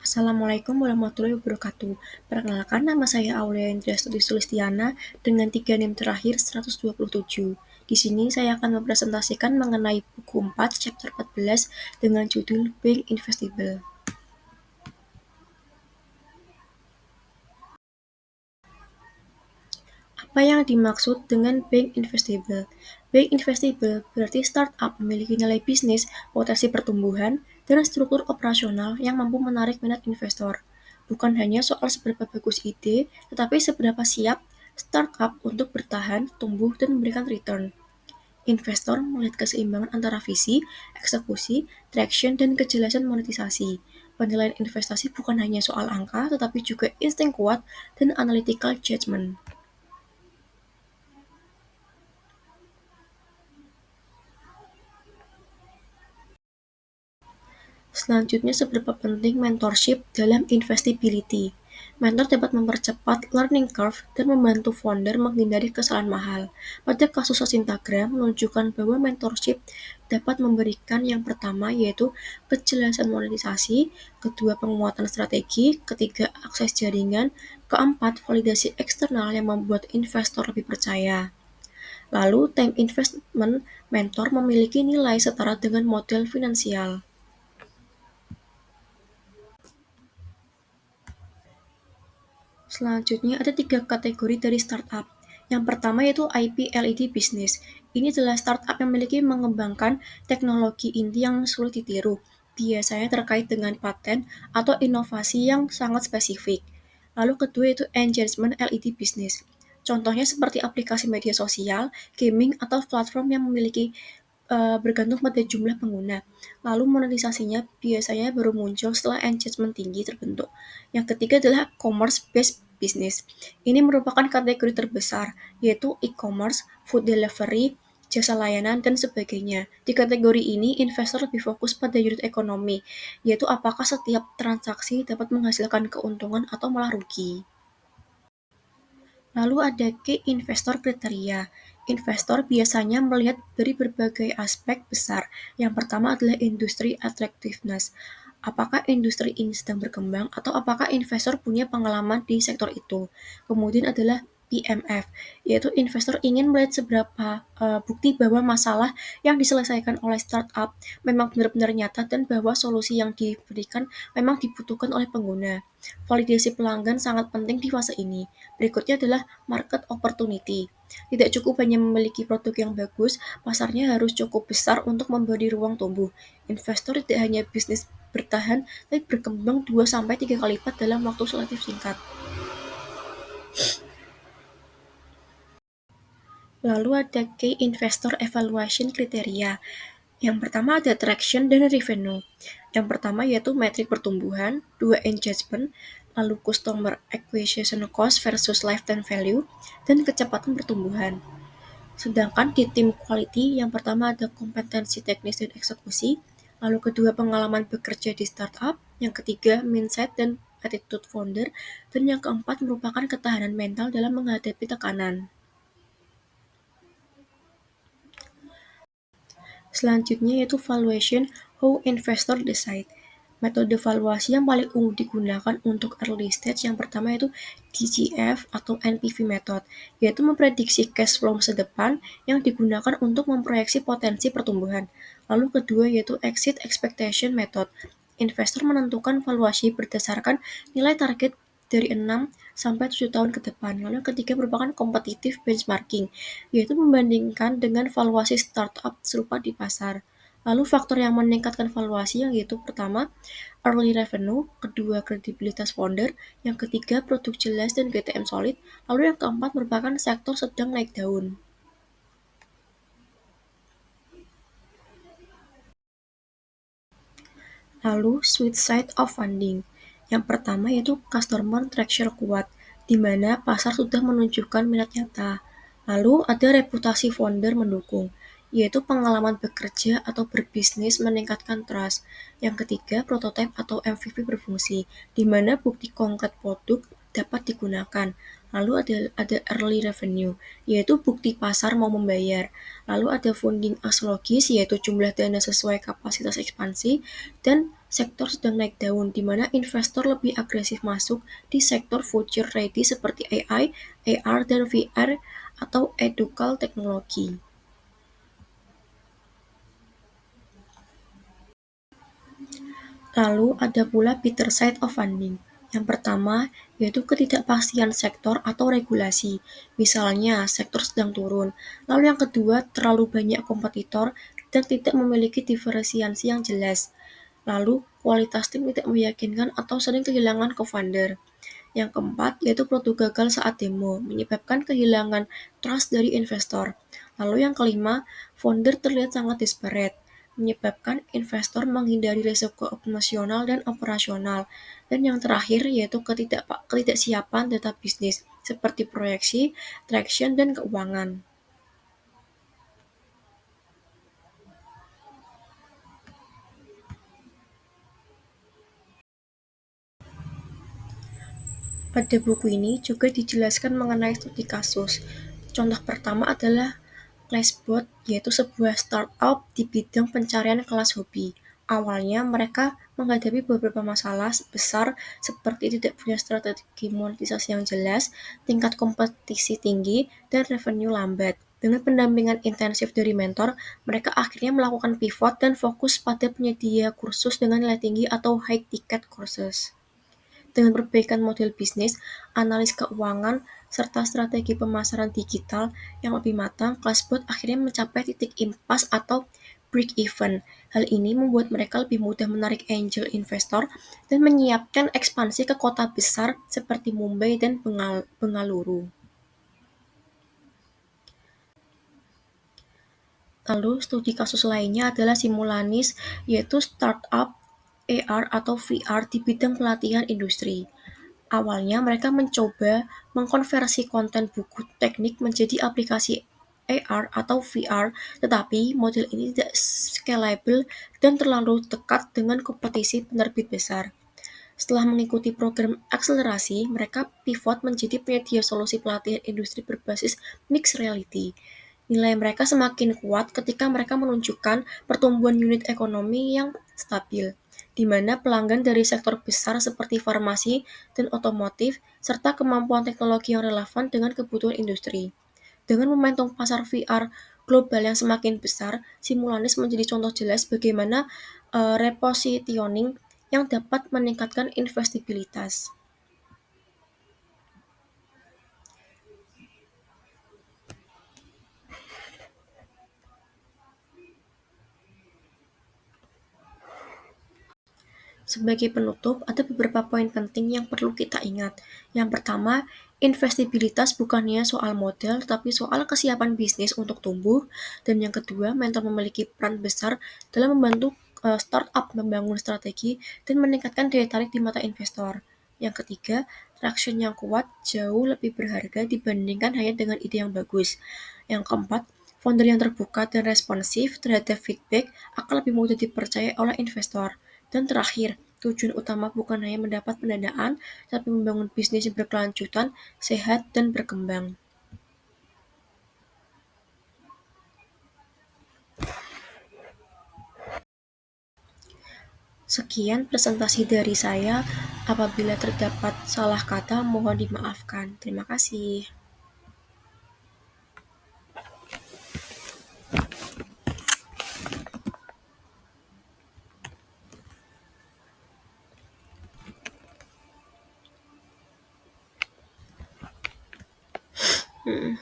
Assalamualaikum warahmatullahi wabarakatuh. Perkenalkan, nama saya Aulia Indra Studi Sulistiana dengan 3 NIM terakhir 127. Di sini saya akan mempresentasikan mengenai buku 4 chapter 14 dengan judul Being Investable. Apa yang dimaksud dengan being investable? Being investable berarti startup memiliki nilai bisnis, potensi pertumbuhan, dan struktur operasional yang mampu menarik minat investor. Bukan hanya soal seberapa bagus ide, tetapi seberapa siap startup untuk bertahan, tumbuh, dan memberikan return. Investor melihat keseimbangan antara visi, eksekusi, traction, dan kejelasan monetisasi. Penilaian investasi bukan hanya soal angka, tetapi juga insting kuat dan analytical judgment. Selanjutnya, seberapa penting mentorship dalam investability. Mentor dapat mempercepat learning curve dan membantu founder menghindari kesalahan mahal. Pada kasus Asintagram menunjukkan bahwa mentorship dapat memberikan yang pertama yaitu kejelasan monetisasi, kedua penguatan strategi, ketiga akses jaringan, keempat validasi eksternal yang membuat investor lebih percaya. Lalu, time investment mentor memiliki nilai setara dengan modal finansial. Selanjutnya ada 3 kategori dari startup. Yang pertama yaitu IP LED business. Ini adalah startup yang memiliki mengembangkan teknologi inti yang sulit ditiru, biasanya terkait dengan paten atau inovasi yang sangat spesifik. Lalu kedua yaitu engagement LED business. Contohnya seperti aplikasi media sosial, gaming, atau platform yang memiliki bergantung pada jumlah pengguna. Lalu monetisasinya biasanya baru muncul setelah engagement tinggi terbentuk. Yang ketiga adalah commerce-based business. Ini merupakan kategori terbesar, yaitu e-commerce, food delivery, jasa layanan, dan sebagainya. Di kategori ini, investor lebih fokus pada unit ekonomi, yaitu apakah setiap transaksi dapat menghasilkan keuntungan atau malah rugi. Lalu ada key investor kriteria. Investor biasanya melihat dari berbagai aspek besar. Yang pertama adalah industri attractiveness. Apakah industri ini sedang berkembang atau apakah investor punya pengalaman di sektor itu? Kemudian adalah PMF, yaitu investor ingin melihat seberapa bukti bahwa masalah yang diselesaikan oleh startup memang benar-benar nyata dan bahwa solusi yang diberikan memang dibutuhkan oleh pengguna. Validasi pelanggan sangat penting di fase ini. Berikutnya adalah market opportunity. Tidak cukup hanya memiliki produk yang bagus, pasarnya harus cukup besar untuk memberi ruang tumbuh. Investor tidak hanya bisnis bertahan, tapi berkembang 2-3 kali lipat dalam waktu relatif singkat. Lalu ada key investor evaluation kriteria. Yang pertama ada traction dan revenue. Yang pertama yaitu metrik pertumbuhan, dua engagement, lalu customer acquisition cost versus lifetime value, dan kecepatan pertumbuhan. Sedangkan di tim quality, yang pertama ada kompetensi teknis dan eksekusi, lalu kedua pengalaman bekerja di startup, yang ketiga mindset dan attitude founder, dan yang keempat merupakan ketahanan mental dalam menghadapi tekanan. Selanjutnya yaitu valuation, how investor decide. Metode valuasi yang paling umum digunakan untuk early stage yang pertama yaitu DCF atau NPV method, yaitu memprediksi cash flow masa depan yang digunakan untuk memproyeksi potensi pertumbuhan. Lalu kedua yaitu exit expectation method. Investor menentukan valuasi berdasarkan nilai target dari 6-7 tahun ke depan. Lalu yang ketiga merupakan competitive benchmarking, yaitu membandingkan dengan valuasi startup serupa di pasar. Lalu faktor yang meningkatkan valuasi yang yaitu pertama, early revenue, kedua kredibilitas founder, yang ketiga produk jelas dan GTM solid, lalu yang keempat merupakan sektor sedang naik daun. Lalu sweet side of funding. Yang pertama yaitu customer traction kuat, di mana pasar sudah menunjukkan minat nyata. Lalu ada reputasi founder mendukung, yaitu pengalaman bekerja atau berbisnis meningkatkan trust. Yang ketiga, prototipe atau MVP berfungsi, di mana bukti konkret produk dapat digunakan. Lalu ada early revenue, yaitu bukti pasar mau membayar. Lalu ada funding as logis, yaitu jumlah dana sesuai kapasitas ekspansi. Dan sektor sedang naik daun, di mana investor lebih agresif masuk di sektor future ready seperti AI, AR, dan VR, atau educal teknologi. Lalu ada pula bitter side of funding. Yang pertama, yaitu ketidakpastian sektor atau regulasi. Misalnya, sektor sedang turun. Lalu yang kedua, terlalu banyak kompetitor dan tidak memiliki diferensiasi yang jelas. Lalu, kualitas tim tidak meyakinkan atau sering kehilangan co-founder. Yang keempat, yaitu produk gagal saat demo, menyebabkan kehilangan trust dari investor. Lalu yang kelima, founder terlihat sangat disparate, menyebabkan investor menghindari risiko emosional dan operasional. Dan yang terakhir, yaitu ketidaksiapan data bisnis, seperti proyeksi, traction, dan keuangan. Pada buku ini juga dijelaskan mengenai studi kasus. Contoh pertama adalah Flashbot, yaitu sebuah startup di bidang pencarian kelas hobi. Awalnya mereka menghadapi beberapa masalah besar seperti tidak punya strategi monetisasi yang jelas, tingkat kompetisi tinggi, dan revenue lambat. Dengan pendampingan intensif dari mentor, mereka akhirnya melakukan pivot dan fokus pada penyedia kursus dengan nilai tinggi atau high ticket courses. Dengan perbaikan model bisnis, analis keuangan, serta strategi pemasaran digital yang lebih matang, Glassbot akhirnya mencapai titik impas atau break-even. Hal ini membuat mereka lebih mudah menarik angel investor dan menyiapkan ekspansi ke kota besar seperti Mumbai dan Bengaluru. Lalu, studi kasus lainnya adalah Simulanis, yaitu startup AR atau VR di bidang pelatihan industri. Awalnya mereka mencoba mengkonversi konten buku teknik menjadi aplikasi AR atau VR, tetapi model ini tidak scalable dan terlalu dekat dengan kompetisi penerbit besar. Setelah mengikuti program akselerasi, mereka pivot menjadi penyedia solusi pelatihan industri berbasis mixed reality. Nilai mereka semakin kuat ketika mereka menunjukkan pertumbuhan unit ekonomi yang stabil, di mana pelanggan dari sektor besar seperti farmasi dan otomotif, serta kemampuan teknologi yang relevan dengan kebutuhan industri. Dengan momentum pasar VR global yang semakin besar, Simulanis menjadi contoh jelas bagaimana repositioning yang dapat meningkatkan investibilitas. Sebagai penutup, ada beberapa poin penting yang perlu kita ingat. Yang pertama, investibilitas bukannya soal model, tapi soal kesiapan bisnis untuk tumbuh. Dan yang kedua, mentor memiliki peran besar dalam membantu startup membangun strategi dan meningkatkan daya tarik di mata investor. Yang ketiga, traction yang kuat jauh lebih berharga dibandingkan hanya dengan ide yang bagus. Yang keempat, founder yang terbuka dan responsif terhadap feedback akan lebih mudah dipercaya oleh investor. Dan terakhir, tujuan utama bukan hanya mendapat pendanaan, tapi membangun bisnis yang berkelanjutan, sehat, dan berkembang. Sekian presentasi dari saya. Apabila terdapat salah kata, mohon dimaafkan. Terima kasih. Hmm.